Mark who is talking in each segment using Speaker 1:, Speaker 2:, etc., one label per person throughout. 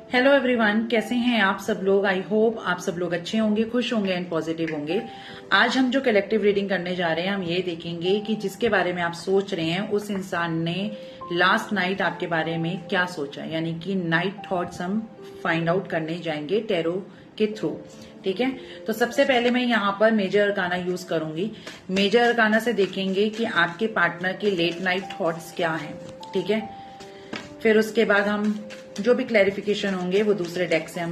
Speaker 1: Hello everyone, कैसे हैं आप सब लोग। आई होप आप सब लोग अच्छे होंगे, खुश होंगे एंड पॉजिटिव होंगे। आज हम जो कलेक्टिव रीडिंग करने जा रहे हैं, हम ये देखेंगे कि जिसके बारे में आप सोच रहे हैं उस इंसान ने लास्ट नाइट आपके बारे में क्या सोचा, यानी कि नाइट थॉट्स हम फाइंड आउट करने जाएंगे टैरो के थ्रू। ठीक है, तो सबसे पहले मैं यहाँ पर मेजर अरकाना यूज करूंगी। मेजर अरकाना से देखेंगे कि आपके पार्टनर के लेट नाइट थॉट्स क्या हैं। ठीक है, फिर उसके बाद हम जो भी क्लैरिफिकेशन होंगे वो दूसरे डेक से हम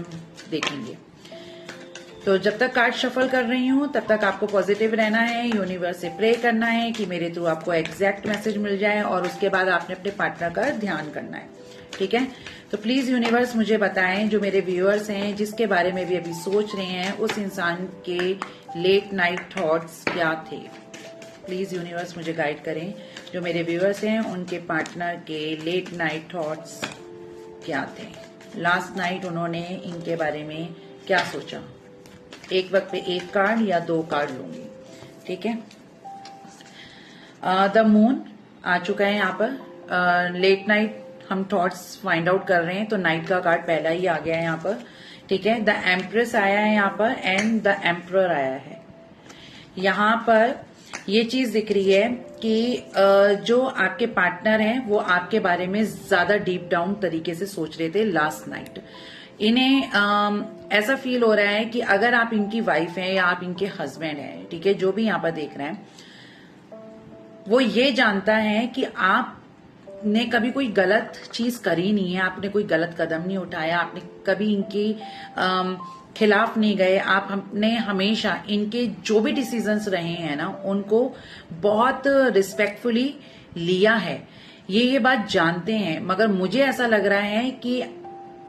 Speaker 1: देखेंगे। तो जब तक कार्ड शफल कर रही हूं तब तक आपको पॉजिटिव रहना है, यूनिवर्स से प्रे करना है कि मेरे थ्रू आपको एग्जैक्ट मैसेज मिल जाए, और उसके बाद आपने अपने पार्टनर का ध्यान करना है। ठीक है, तो प्लीज यूनिवर्स मुझे बताएं, जो मेरे व्यूअर्स हैं जिसके बारे में भी अभी सोच रहे हैं, उस इंसान के लेट नाइट थॉट्स क्या थे। प्लीज यूनिवर्स मुझे गाइड करें, जो मेरे व्यूअर्स हैं उनके पार्टनर के लेट नाइट थॉट्स क्या थे। लास्ट नाइट उन्होंने इनके बारे में क्या सोचा। एक वक्त पे एक कार्ड या दो कार्ड लूंगी। ठीक है, द मून आ चुका है यहाँ पर। लेट नाइट हम थॉट्स फाइंड आउट कर रहे हैं, तो नाइट का कार्ड पहला ही आ गया है यहाँ पर। ठीक है, द एम्प्रेस आया है यहाँ पर एंड द एम्परर आया है। यहाँ पर ये चीज दिख रही है कि जो आपके पार्टनर हैं वो आपके बारे में ज्यादा डीप डाउन तरीके से सोच रहे थे लास्ट नाइट। इन्हें ऐसा फील हो रहा है कि अगर आप इनकी वाइफ हैं या आप इनके हस्बैंड हैं, ठीक है, जो भी यहाँ पर देख रहे हैं, वो ये जानता है कि आपने कभी कोई गलत चीज करी नहीं है, आपने कोई गलत कदम नहीं उठाया, आपने कभी इनकी खिलाफ नहीं गए। आपने हमेशा इनके जो भी डिसीजंस रहे हैं ना, उनको बहुत रिस्पेक्टफुली लिया है। ये बात जानते हैं, मगर मुझे ऐसा लग रहा है कि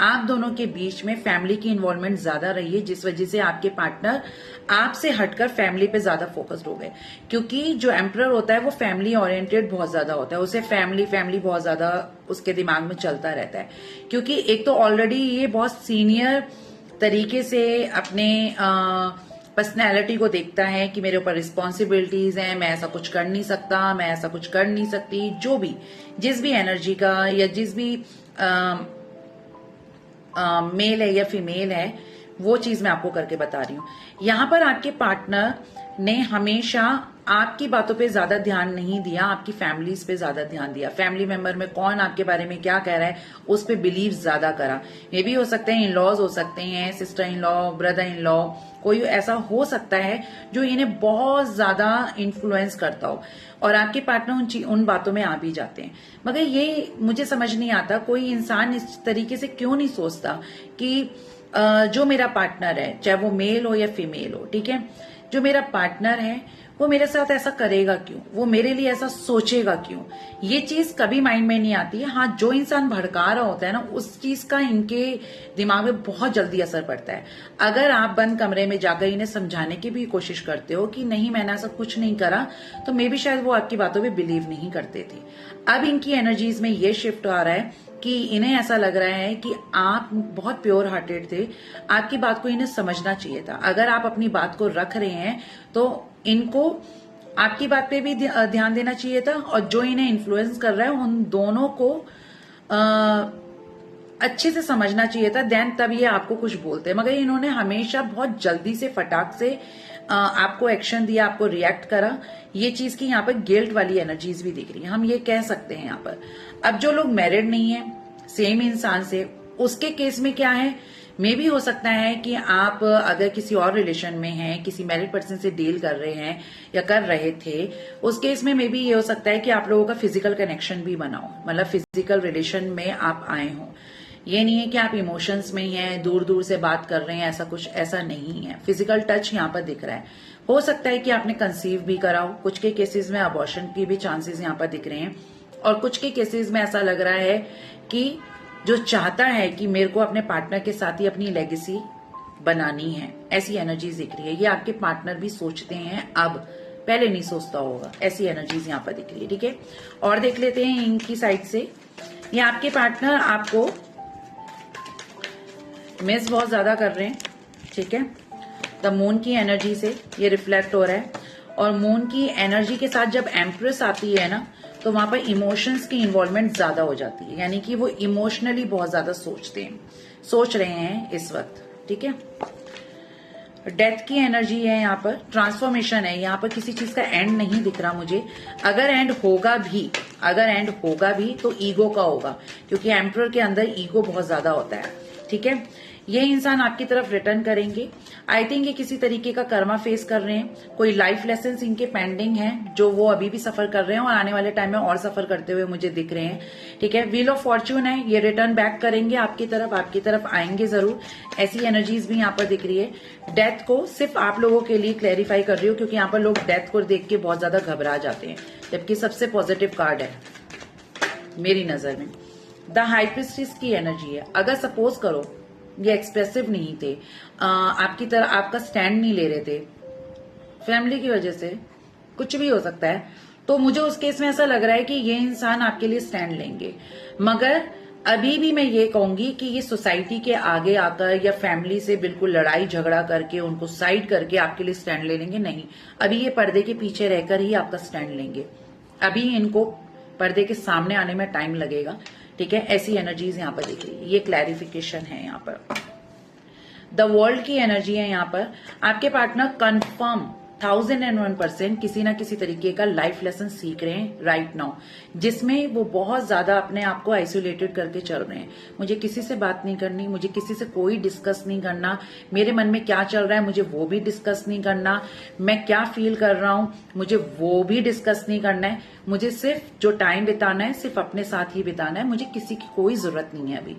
Speaker 1: आप दोनों के बीच में फैमिली की इन्वॉल्वमेंट ज्यादा रही है, जिस वजह से आपके पार्टनर आपसे हटकर फैमिली पे ज्यादा फोकस्ड हो गए। क्योंकि जो एम्परर होता है वो फैमिली ओरिएंटेड बहुत ज्यादा होता है, उसे फैमिली बहुत ज्यादा उसके दिमाग में चलता रहता है। क्योंकि एक तो ऑलरेडी ये बहुत सीनियर तरीके से अपने पर्सनैलिटी को देखता है कि मेरे ऊपर रिस्पॉन्सिबिलिटीज हैं, मैं ऐसा कुछ कर नहीं सकता, मैं ऐसा कुछ कर नहीं सकती। जो भी जिस भी एनर्जी का या जिस भी मेल है या फीमेल है, वो चीज मैं आपको करके बता रही हूँ। यहाँ पर आपके पार्टनर ने हमेशा आपकी बातों पे ज्यादा ध्यान नहीं दिया, आपकी फैमिलीज पे ज्यादा ध्यान दिया। फैमिली मेंबर में कौन आपके बारे में क्या कह रहा है उस पे बिलीव ज्यादा करा। ये भी हो सकते हैं इन लॉज हो सकते हैं, sister in law, brother in law, कोई ऐसा हो सकता है जो इन्हें बहुत ज्यादा इन्फ्लुएंस करता हो, और आपके पार्टनर उन बातों में आ भी जाते हैं। मगर ये मुझे समझ नहीं आता, कोई इंसान इस तरीके से क्यों नहीं सोचता कि जो मेरा पार्टनर है, चाहे वो मेल हो या फीमेल हो, ठीक है, जो मेरा पार्टनर है वो मेरे साथ ऐसा करेगा क्यों, वो मेरे लिए ऐसा सोचेगा क्यों। ये चीज कभी माइंड में नहीं आती है। हाँ, जो इंसान भड़का रहा होता है ना, उस चीज का इनके दिमाग में बहुत जल्दी असर पड़ता है। अगर आप बंद कमरे में जाकर इन्हें समझाने की भी कोशिश करते हो कि नहीं मैंने ऐसा कुछ नहीं करा, तो मे भी शायद वो आपकी बातों पे बिलीव नहीं करते थे। अब इनकी एनर्जीज में ये शिफ्ट आ रहा है कि इन्हें ऐसा लग रहा है कि आप बहुत प्योर हार्टेड थे, आपकी बात को इन्हें समझना चाहिए था। अगर आप अपनी बात को रख रहे हैं तो इनको आपकी बात पे भी ध्यान देना चाहिए था, और जो इन्हें इन्फ्लुएंस कर रहा है उन दोनों को अच्छे से समझना चाहिए था, देन तब ये आपको कुछ बोलते हैं। मगर इन्होंने हमेशा बहुत जल्दी से फटाक से आपको एक्शन दिया, आपको रिएक्ट करा। ये चीज की यहाँ पर गिल्ट वाली एनर्जीज भी दिख रही है, हम ये कह सकते हैं यहाँ पर। अब जो लोग मैरिड नहीं है सेम इंसान से, उसके केस में क्या है, मे भी हो सकता है कि आप अगर किसी और रिलेशन में हैं, किसी मैरिड पर्सन से डील कर रहे हैं या कर रहे थे, उस केस में मे भी ये हो सकता है कि आप लोगों का फिजिकल कनेक्शन भी बना हो, मतलब फिजिकल रिलेशन में आप आए हो। ये नहीं है कि आप इमोशंस में ही हैं, दूर दूर से बात कर रहे हैं, ऐसा कुछ ऐसा नहीं है। फिजिकल टच यहाँ पर दिख रहा है। हो सकता है कि आपने कंसीव भी करा हो, कुछ के केसेस में अबॉर्शन की भी चांसेस यहाँ पर दिख रहे हैं, और कुछ के केसेस में ऐसा लग रहा है कि जो चाहता है कि मेरे को अपने पार्टनर के साथ ही अपनी लेगेसी बनानी है, ऐसी एनर्जीज दिख रही है। ये आपके पार्टनर भी सोचते हैं, अब पहले नहीं सोचता होगा, ऐसी एनर्जीज यहाँ पर दिख रही है। ठीक है, और देख लेते हैं इनकी साइड से। ये आपके पार्टनर आपको मिस बहुत ज्यादा कर रहे हैं। ठीक है, द मून की एनर्जी से ये रिफ्लेक्ट हो रहा है, और मून की एनर्जी के साथ जब एम्प्रेस आती है ना, तो वहां पर इमोशंस की इन्वॉल्वमेंट ज्यादा हो जाती है, यानी कि वो इमोशनली बहुत ज्यादा सोच रहे हैं इस वक्त। ठीक है, डेथ की एनर्जी है यहाँ पर, ट्रांसफॉर्मेशन है यहाँ पर, किसी चीज का एंड नहीं दिख रहा मुझे। अगर एंड होगा भी तो ईगो का होगा, क्योंकि एम्परर के अंदर ईगो बहुत ज्यादा होता है। ठीक है, ये इंसान आपकी तरफ रिटर्न करेंगे। आई थिंक ये किसी तरीके का कर्मा फेस कर रहे हैं, कोई लाइफ लेसन इनके पेंडिंग हैं जो वो अभी भी सफर कर रहे हैं और आने वाले टाइम में और सफर करते हुए मुझे दिख रहे हैं। ठीक है, व्हील ऑफ फॉर्च्यून है, ये रिटर्न बैक करेंगे आपकी तरफ आएंगे जरूर, ऐसी एनर्जीज भी यहाँ पर दिख रही है। डेथ को सिर्फ आप लोगों के लिए क्लैरिफाई कर रही हूँ, क्योंकि यहाँ पर लोग डेथ को देख के बहुत ज्यादा घबरा जाते हैं, जबकि सबसे पॉजिटिव कार्ड है मेरी नजर में। द हाई प्रीस्टेस की एनर्जी है। अगर सपोज करो ये एक्सप्रेसिव नहीं थे, आपकी तरह आपका स्टैंड नहीं ले रहे थे फैमिली की वजह से, कुछ भी हो सकता है, तो मुझे उस केस में ऐसा लग रहा है कि ये इंसान आपके लिए स्टैंड लेंगे। मगर अभी भी मैं ये कहूंगी कि ये सोसाइटी के आगे आकर या फैमिली से बिल्कुल लड़ाई झगड़ा करके उनको साइड करके आपके लिए स्टैंड ले लेंगे नहीं, अभी ये पर्दे के पीछे रहकर ही आपका स्टैंड लेंगे। अभी इनको पर्दे के सामने आने में टाइम लगेगा। ठीक है, ऐसी एनर्जीज यहाँ पर दिख रही है, ये क्लैरिफिकेशन है यहाँ पर। द वर्ल्ड की एनर्जी है यहाँ पर। आपके पार्टनर कंफर्म 1001% किसी ना किसी तरीके का लाइफ लेसन सीख रहे हैं राइट नाउ, जिसमें वो बहुत ज्यादा अपने आप को आइसोलेटेड करके चल रहे हैं। मुझे किसी से बात नहीं करनी, मुझे किसी से कोई डिस्कस नहीं करना, मेरे मन में क्या चल रहा है मुझे वो भी डिस्कस नहीं करना, मैं क्या फील कर रहा हूं मुझे वो भी डिस्कस नहीं करना है। मुझे सिर्फ जो टाइम बिताना है सिर्फ अपने साथ ही बिताना है, मुझे किसी की कोई जरूरत नहीं है अभी।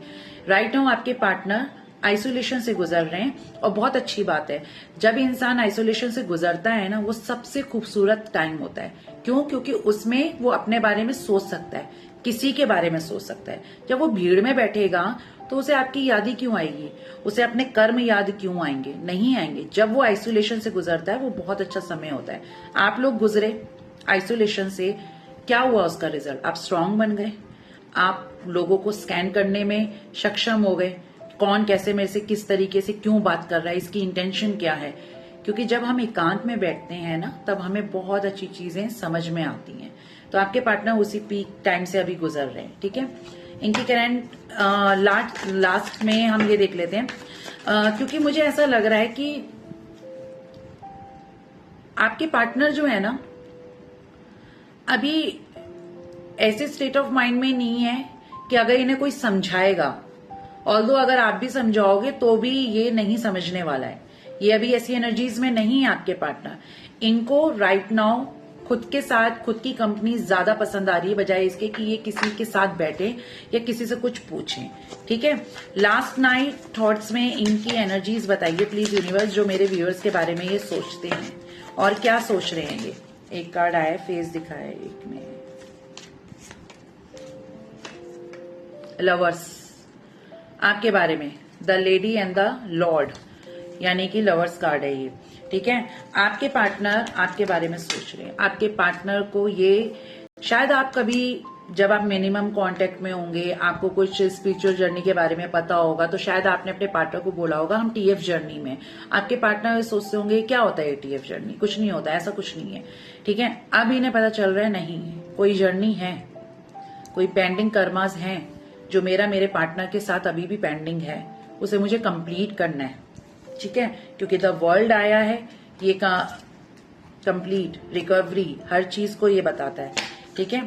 Speaker 1: राइट नाउ आपके पार्टनर आइसोलेशन से गुजर रहे हैं, और बहुत अच्छी बात है। जब इंसान आइसोलेशन से गुजरता है ना, वो सबसे खूबसूरत टाइम होता है। क्यों? क्योंकि उसमें वो अपने बारे में सोच सकता है, किसी के बारे में सोच सकता है। जब वो भीड़ में बैठेगा तो उसे आपकी याद ही क्यों आएगी, उसे अपने कर्म याद क्यों आएंगे? नहीं आएंगे। जब वो आइसोलेशन से गुजरता है वो बहुत अच्छा समय होता है। आप लोग गुजरे आइसोलेशन से, क्या हुआ उसका रिजल्ट? आप स्ट्रांग बन गए, आप लोगों को स्कैन करने में सक्षम हो गए, कौन कैसे मेरे से किस तरीके से क्यों बात कर रहा है, इसकी इंटेंशन क्या है। क्योंकि जब हम एकांत में बैठते हैं ना, तब हमें बहुत अच्छी चीजें समझ में आती हैं। तो आपके पार्टनर उसी पीक टाइम से अभी गुजर रहे हैं। ठीक है, इनकी करंट लास्ट में हम ये देख लेते हैं, क्योंकि मुझे ऐसा लग रहा है कि आपके पार्टनर जो है ना, अभी ऐसे स्टेट ऑफ माइंड में नहीं है कि अगर इन्हें कोई समझाएगा, ऑल्दो अगर आप भी समझाओगे तो भी ये नहीं समझने वाला है। ये अभी ऐसी एनर्जीज में नहीं है आपके पार्टनर। इनको राइट नाउ खुद के साथ खुद की कंपनी ज्यादा पसंद आ रही है, बजाय इसके कि ये किसी के साथ बैठे या किसी से कुछ पूछें। ठीक है, लास्ट नाइट थॉट्स में इनकी एनर्जीज बताइए प्लीज यूनिवर्स, जो मेरे व्यूअर्स के बारे में ये सोचते हैं और क्या सोच रहे हैं। ये एक कार्ड आया, फेस दिखा है एक में, लवर्स आपके बारे में, the lady and the Lord, यानी कि लवर्स कार्ड है ये। ठीक है, आपके पार्टनर आपके बारे में सोच रहे हैं। आपके पार्टनर को ये शायद आप कभी जब आप मिनिमम कांटेक्ट में होंगे, आपको कुछ स्पिरिचुअल जर्नी के बारे में पता होगा, तो शायद आपने अपने पार्टनर को बोला होगा हम टीएफ जर्नी में। आपके पार्टनर सोचते होंगे क्या होता है टीएफ जर्नी, कुछ नहीं होता, ऐसा कुछ नहीं है। ठीक है, अब इन्हें पता चल रहा है नहीं, कोई जर्नी है, कोई पेंडिंग कर्मास हैं जो मेरे पार्टनर के साथ अभी भी पेंडिंग है, उसे मुझे कंप्लीट करना है। ठीक है, क्योंकि द वर्ल्ड आया है, ये का कंप्लीट रिकवरी हर चीज को ये बताता है। ठीक है,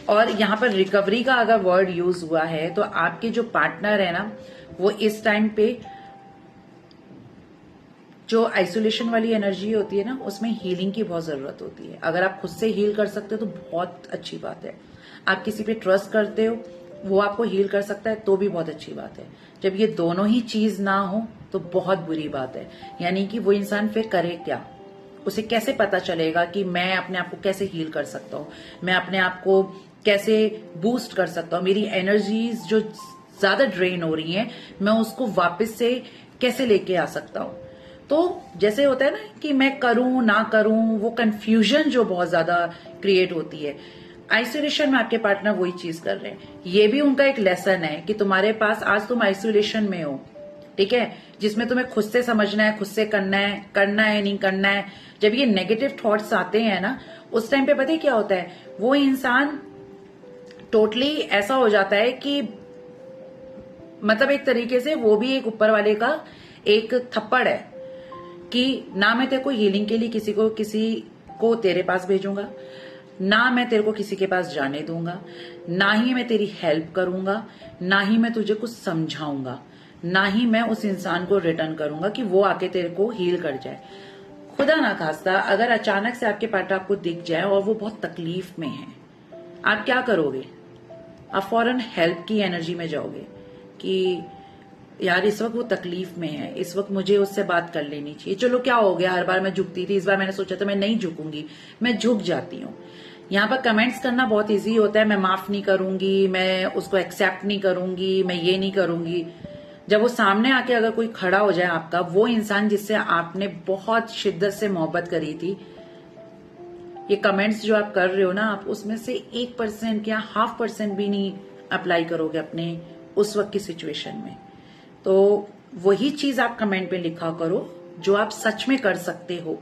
Speaker 1: और यहाँ पर रिकवरी का अगर वर्ड यूज हुआ है तो आपके जो पार्टनर है ना, वो इस टाइम पे जो आइसोलेशन वाली एनर्जी होती है ना, उसमें हीलिंग की बहुत जरूरत होती है। अगर आप खुद से हील कर सकते हो तो बहुत अच्छी बात है। आप किसी पे ट्रस्ट करते हो, वो आपको हील कर सकता है तो भी बहुत अच्छी बात है। जब ये दोनों ही चीज ना हो तो बहुत बुरी बात है। यानी कि वो इंसान फिर करे क्या, उसे कैसे पता चलेगा कि मैं अपने आप को कैसे हील कर सकता हूँ, मैं अपने आप को कैसे बूस्ट कर सकता हूँ, मेरी एनर्जीज जो ज्यादा ड्रेन हो रही हैं मैं उसको वापस से कैसे लेके आ सकता हूँ। तो जैसे होता है ना कि मैं करूं ना करूं, वो कंफ्यूजन जो बहुत ज्यादा क्रिएट होती है, आइसोलेशन में आपके पार्टनर वही चीज कर रहे हैं। ये भी उनका एक लेसन है कि तुम्हारे पास आज तुम आइसोलेशन में हो, ठीक है, जिसमें तुम्हें खुद से समझना है, खुद से करना है नहीं करना है। जब ये नेगेटिव थॉट्स आते हैं ना, उस टाइम पे पता है क्या होता है, वो इंसान टोटली ऐसा हो जाता है कि मतलब एक तरीके से वो भी एक ऊपर वाले का एक थप्पड़ है कि ना मैं तेरे को हीलिंग के लिए किसी को तेरे पास भेजूंगा, ना मैं तेरे को किसी के पास जाने दूंगा, ना ही मैं तेरी हेल्प करूंगा, ना ही मैं तुझे कुछ समझाऊंगा, ना ही मैं उस इंसान को रिटर्न करूंगा कि वो आके तेरे को हील कर जाए। खुदा ना खास्ता अगर अचानक से आपके पार्टनर आपको दिख जाए और वो बहुत तकलीफ में है, आप क्या करोगे? आप फौरन हेल्प की एनर्जी में जाओगे कि यार इस वक्त वो तकलीफ में है, इस वक्त मुझे उससे बात कर लेनी चाहिए। चलो क्या हो गया, हर बार मैं झुकती थी, इस बार मैंने सोचा था मैं नहीं झुकूंगी, मैं झुक जाती हूँ। यहाँ पर कमेंट्स करना बहुत इजी होता है, मैं माफ नहीं करूंगी, मैं उसको एक्सेप्ट नहीं करूंगी, मैं ये नहीं करूंगी। जब वो सामने आके अगर कोई खड़ा हो जाए आपका, वो इंसान जिससे आपने बहुत शिद्दत से मोहब्बत करी थी, ये कमेंट्स जो आप कर रहे हो ना, आप उसमें से 1% या 0.5% भी नहीं अप्लाई करोगे अपने उस वक्त की सिचुएशन में। तो वही चीज आप कमेंट पे लिखा करो जो आप सच में कर सकते हो,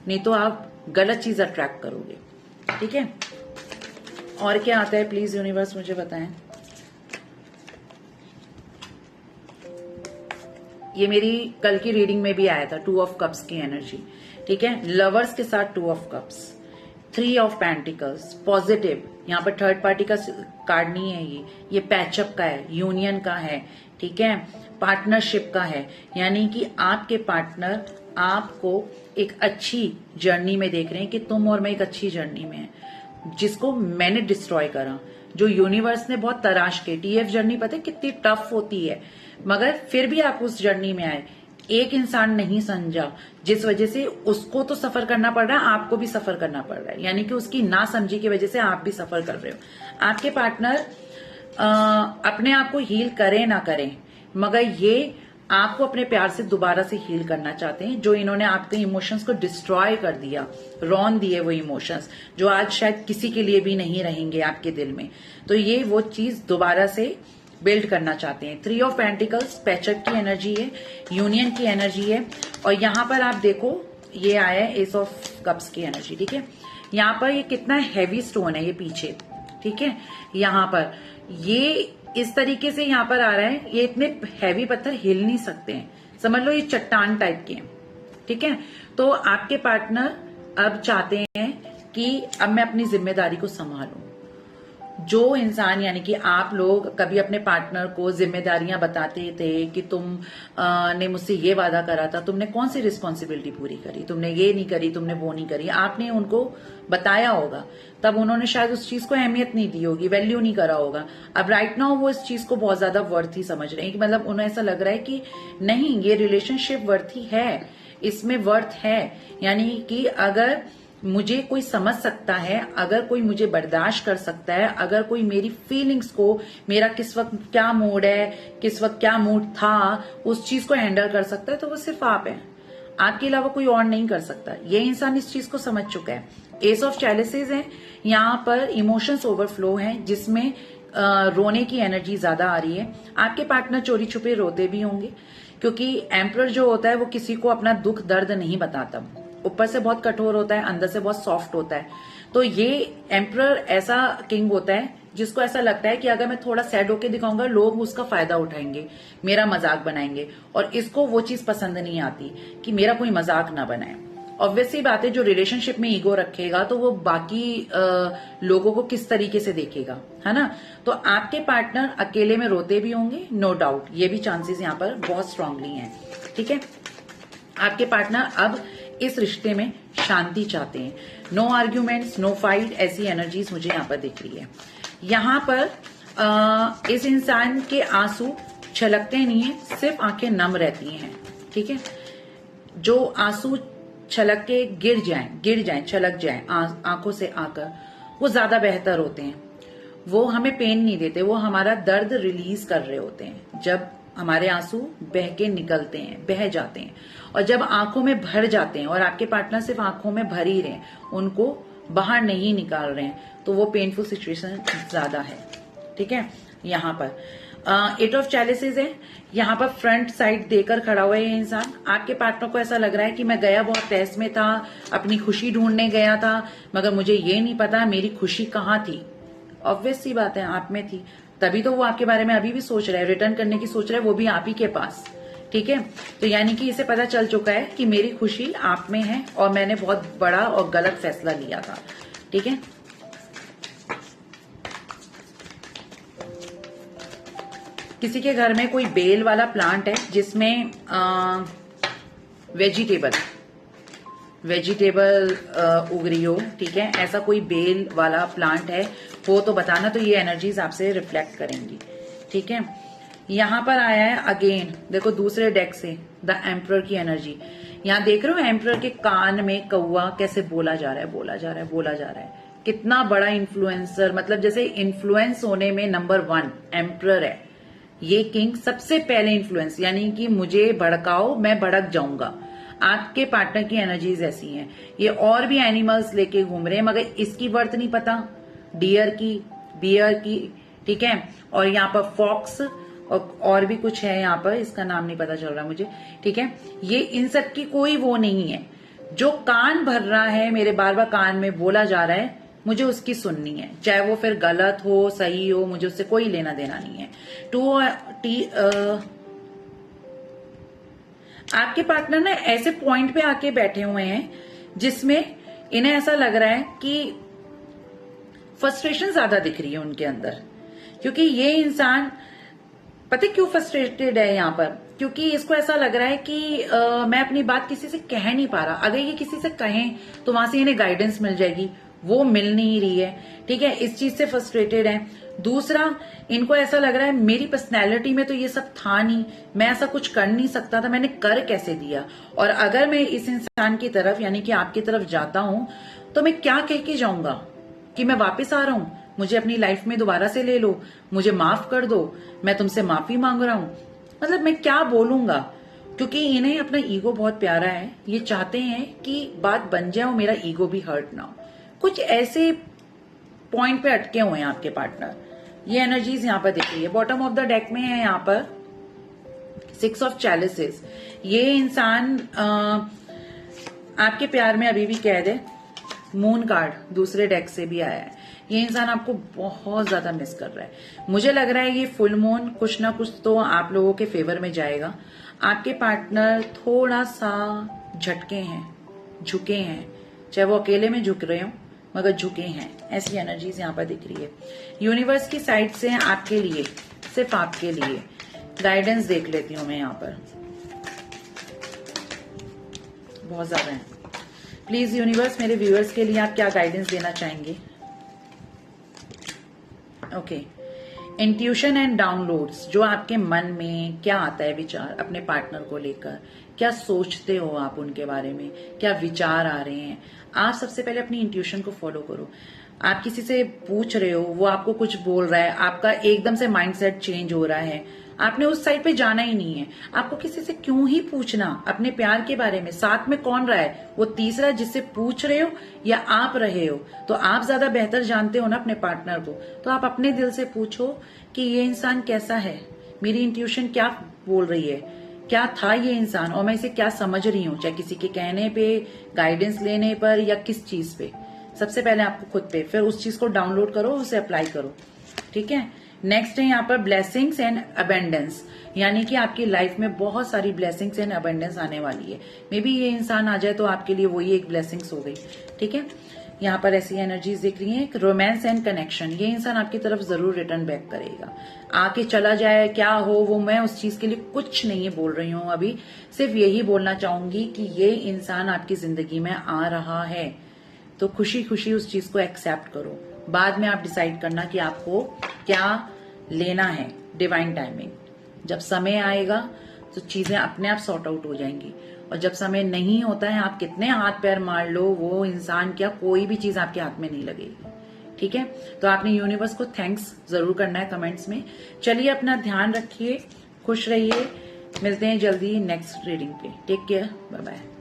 Speaker 1: नहीं तो आप गलत चीज अट्रैक्ट करोगे। ठीक है, और क्या आता है प्लीज यूनिवर्स मुझे बताएं। ये मेरी कल की रीडिंग में भी आया था, 2 ऑफ कप्स की एनर्जी। ठीक है, लवर्स के साथ 2 of cups, 3 of pentacles, positive. यहाँ पर थर्ड पार्टी का कार्ड नहीं है, ये पैचअप का है, यूनियन का है। ठीक है, पार्टनरशिप का है, यानी कि आपके पार्टनर आपको एक अच्छी जर्नी में देख रहे हैं कि तुम और मैं एक अच्छी जर्नी में है, जिसको मैंने डिस्ट्रॉय करा, जो यूनिवर्स ने बहुत तराश के। TF जर्नी पता है कितनी टफ होती है, मगर फिर भी आप उस जर्नी में आए। एक इंसान नहीं समझा, जिस वजह से उसको तो सफर करना पड़ रहा है, आपको भी सफर करना पड़ रहा है, यानी कि उसकी ना समझी की वजह से आप भी सफर कर रहे हो। आपके पार्टनर अपने आप को हील करें ना करें, मगर ये आपको अपने प्यार से दोबारा से हील करना चाहते हैं। जो इन्होंने आपके इमोशंस को डिस्ट्रॉय कर दिया, रौन दिए वो इमोशंस, जो आज शायद किसी के लिए भी नहीं रहेंगे आपके दिल में, तो ये वो चीज दोबारा से बिल्ड करना चाहते हैं। 3 ऑफ पेंटिकल्स पैचअप की एनर्जी है, यूनियन की एनर्जी है। और यहाँ पर आप देखो ये आया है एस ऑफ कप्स की एनर्जी। ठीक है, यहाँ पर ये कितना हैवी स्टोन है ये पीछे। ठीक है, यहाँ पर ये इस तरीके से यहाँ पर आ रहा है, ये इतने हैवी पत्थर हिल नहीं सकते हैं, समझ लो ये चट्टान टाइप के हैं। ठीक है, तो आपके पार्टनर अब चाहते हैं कि अब मैं अपनी जिम्मेदारी को संभालूं। जो इंसान यानी कि आप लोग कभी अपने पार्टनर को जिम्मेदारियां बताते थे कि तुम ने मुझसे ये वादा करा था, तुमने कौन सी रिस्पॉन्सिबिलिटी पूरी करी, तुमने ये नहीं करी, तुमने वो नहीं करी, आपने उनको बताया होगा, तब उन्होंने शायद उस चीज को अहमियत नहीं दी होगी, वैल्यू नहीं करा होगा। अब राइट नाउ वो इस चीज को बहुत ज्यादा वर्थी समझ रहे हैं, कि मतलब उन्हें ऐसा लग रहा है कि नहीं ये रिलेशनशिप वर्थी है, इसमें वर्थ है, यानी कि अगर मुझे कोई समझ सकता है, अगर कोई मुझे बर्दाश्त कर सकता है, अगर कोई मेरी फीलिंग्स को, मेरा किस वक्त क्या मूड है, किस वक्त क्या मूड था, उस चीज को हैंडल कर सकता है, तो वो सिर्फ आप हैं, आपके अलावा कोई और नहीं कर सकता। ये इंसान इस चीज को समझ चुका है। एस ऑफ चैलिसेस है, यहाँ पर इमोशंस ओवरफ्लो है, जिसमें रोने की एनर्जी ज्यादा आ रही है। आपके पार्टनर चोरी छुपे रोते भी होंगे, क्योंकि एम्परर जो होता है वो किसी को अपना दुख दर्द नहीं बताता, ऊपर से बहुत कठोर होता है, अंदर से बहुत सॉफ्ट होता है। तो ये एम्परर ऐसा किंग होता है जिसको ऐसा लगता है कि अगर मैं थोड़ा सैड होके दिखाऊंगा, लोग उसका फायदा उठाएंगे, मेरा मजाक बनाएंगे, और इसको वो चीज पसंद नहीं आती कि मेरा कोई मजाक ना बनाए। ऑब्वियसली बात है, जो रिलेशनशिप में ईगो रखेगा तो वो बाकी लोगों को किस तरीके से देखेगा, है ना। तो आपके पार्टनर अकेले में रोते भी होंगे, नो डाउट, ये भी चांसेस यहाँ पर बहुत स्ट्रांगली हैं। ठीक है, आपके पार्टनर अब इस रिश्ते में शांति चाहते हैं, नो आर्ग्यूमेंट्स, नो फाइट, ऐसी एनर्जीज मुझे यहाँ पर दिख रही है। यहाँ पर इस इंसान के आंसू छलकते नहीं है, सिर्फ आंखें नम रहती हैं। ठीक है, जो आंसू छलक के गिर जाएं, छलक जाएं आंखों से आकर, वो ज्यादा बेहतर होते हैं। वो हमें पेन नहीं देते, वो हमारा दर्द रिलीज कर रहे होते हैं। जब हमारे आंसू बह के निकलते हैं, बह जाते हैं, और जब आंखों में भर जाते हैं, और आपके पार्टनर सिर्फ आंखों में भर ही रहे हैं, उनको बाहर नहीं निकाल रहे हैं, तो वो पेनफुल सिचुएशन ज्यादा है। ठीक है, यहाँ पर 8 ऑफ चैलिसेस है, यहाँ पर फ्रंट साइड देकर खड़ा हुआ है ये इंसान। आपके पार्टनर को ऐसा लग रहा है कि मैं गया बहुत तहस में था, अपनी खुशी ढूंढने गया था, मगर मुझे ये नहीं पता मेरी खुशी कहाँ थी। ऑब्वियस सी बात है, आप में थी, तभी तो वो आपके बारे में अभी भी सोच रहा है, रिटर्न करने की सोच रहा है, वो भी आप ही के पास। ठीक है, तो यानी कि इसे पता चल चुका है कि मेरी खुशी आप में है और मैंने बहुत बड़ा और गलत फैसला लिया था। ठीक है, किसी के घर में कोई बेल वाला प्लांट है जिसमें वेजिटेबल उग रही हो, ठीक है, ऐसा कोई बेल वाला प्लांट है हो तो बताना, तो ये एनर्जीज आपसे रिफ्लेक्ट करेंगी। ठीक है, यहां पर आया है अगेन, देखो दूसरे डेक से द एम्परर की एनर्जी। यहां देख रहे हो एम्परर के कान में कौवा कैसे बोला जा रहा है, बोला जा रहा है, बोला जा रहा है। कितना बड़ा इन्फ्लुएंसर, मतलब जैसे इन्फ्लुएंस होने में नंबर 1 एम्परर है। ये किंग सबसे पहले इन्फ्लुएंस, यानी कि मुझे भड़काओ मैं भड़क जाऊंगा। आपके पार्टनर की एनर्जीज ऐसी हैं। ये और भी एनिमल्स लेके घूम रहे हैं, मगर इसकी वर्थ नहीं पता, डियर की, बियर की, ठीक है, और यहाँ पर फॉक्स और भी कुछ है यहाँ पर, इसका नाम नहीं पता चल रहा मुझे। ठीक है, ये इन सब की कोई वो नहीं है। जो कान भर रहा है, मेरे बार बार कान में बोला जा रहा है, मुझे उसकी सुननी है, चाहे वो फिर गलत हो सही हो, मुझे उससे कोई लेना देना नहीं है। आपके पार्टनर ना ऐसे पॉइंट पे आके बैठे हुए हैं जिसमें इन्हें ऐसा लग रहा है कि फ्रस्ट्रेशन ज्यादा दिख रही है उनके अंदर, क्योंकि ये इंसान पता क्यों फ्रस्ट्रेटेड है यहाँ पर, क्योंकि इसको ऐसा लग रहा है कि मैं अपनी बात किसी से कह नहीं पा रहा। अगर ये किसी से कहें तो वहां से इन्हें गाइडेंस मिल जाएगी, वो मिल नहीं रही है। ठीक है, इस चीज से फ्रस्ट्रेटेड है। दूसरा, इनको ऐसा लग रहा है मेरी पर्सनैलिटी में तो ये सब था नहीं, मैं ऐसा कुछ कर नहीं सकता था, मैंने कर कैसे दिया। और अगर मैं इस इंसान की तरफ यानी कि आपकी तरफ जाता हूं तो मैं क्या कह के जाऊंगा कि मैं वापस आ रहा हूं, मुझे अपनी लाइफ में दोबारा से ले लो, मुझे माफ कर दो, मैं तुमसे माफी मांग रहा हूं। मतलब मैं क्या बोलूंगा, क्योंकि इन्हें अपना ईगो बहुत प्यारा है। ये चाहते हैं कि बात बन जाए और मेरा ईगो भी हर्ट ना हो। कुछ ऐसे पॉइंट पे अटके हुए हैं आपके पार्टनर। ये एनर्जीज यहाँ पर दिख रही है। बॉटम ऑफ द डेक में है यहाँ पर 6 ऑफ चैलिसेस। ये इंसान आपके प्यार में अभी भी कैद है। मून कार्ड दूसरे डेक से भी आया है। ये इंसान आपको बहुत ज्यादा मिस कर रहा है। मुझे लग रहा है ये फुल मून कुछ ना कुछ तो आप लोगों के फेवर में जाएगा। आपके पार्टनर थोड़ा सा झटके हैं, झुके हैं, चाहे वो अकेले में झुक रहे हो मगर झुके हैं। ऐसी एनर्जीज यहाँ पर दिख रही है। यूनिवर्स की साइड से आपके लिए, सिर्फ आपके लिए गाइडेंस देख लेती हूं मैं यहाँ पर। बहुत ज्यादा है। प्लीज यूनिवर्स, मेरे व्यूअर्स के लिए आप क्या गाइडेंस देना चाहेंगे? Okay, intuition and downloads. जो आपके मन में क्या आता है विचार अपने पार्टनर को लेकर, क्या सोचते हो आप उनके बारे में, क्या विचार आ रहे हैं, आप सबसे पहले अपनी इंट्यूशन को फॉलो करो। आप किसी से पूछ रहे हो, वो आपको कुछ बोल रहा है, आपका एकदम से माइंडसेट चेंज हो रहा है, आपने उस साइड पे जाना ही नहीं है। आपको किसी से क्यों ही पूछना अपने प्यार के बारे में। साथ में कौन रहा है, वो तीसरा जिससे पूछ रहे हो या आप रहे हो, तो आप ज्यादा बेहतर जानते हो ना अपने पार्टनर को। तो आप अपने दिल से पूछो कि ये इंसान कैसा है, मेरी इंट्यूशन क्या बोल रही है, क्या था ये इंसान और मैं इसे क्या समझ रही हूँ, चाहे किसी के कहने पे, गाइडेंस लेने पर या किस चीज पे। सबसे पहले आपको खुद पे, फिर उस चीज को डाउनलोड करो, उसे अप्लाई करो। ठीक है, नेक्स्ट है यहाँ पर ब्लेसिंग्स एंड अबेंडेंस, यानी कि आपकी लाइफ में बहुत सारी ब्लेसिंग्स एंड अबेंडेंस आने वाली है। मे बी ये इंसान आ जाए तो आपके लिए वही एक ब्लेसिंग्स हो गई। ठीक है, यहाँ पर ऐसी एनर्जीज दिख रही हैं। रोमांस एंड कनेक्शन, ये इंसान आपकी तरफ जरूर रिटर्न बैक करेगा। आके चला जाए क्या हो, वो मैं उस चीज के लिए कुछ नहीं बोल रही हूँ अभी, सिर्फ यही बोलना चाहूंगी कि ये इंसान आपकी जिंदगी में आ रहा है, तो खुशी खुशी उस चीज को एक्सेप्ट करो। बाद में आप डिसाइड करना कि आपको क्या लेना है। डिवाइन टाइमिंग, जब समय आएगा तो चीजें अपने आप सॉर्ट आउट हो जाएंगी, और जब समय नहीं होता है, आप कितने हाथ पैर मार लो, वो इंसान क्या कोई भी चीज आपके हाथ में नहीं लगेगी। ठीक है, तो आपने यूनिवर्स को थैंक्स जरूर करना है कमेंट्स में। चलिए, अपना ध्यान रखिए, खुश रहिए, मिलते हैं जल्दी नेक्स्ट रीडिंग पे। Take care, bye bye.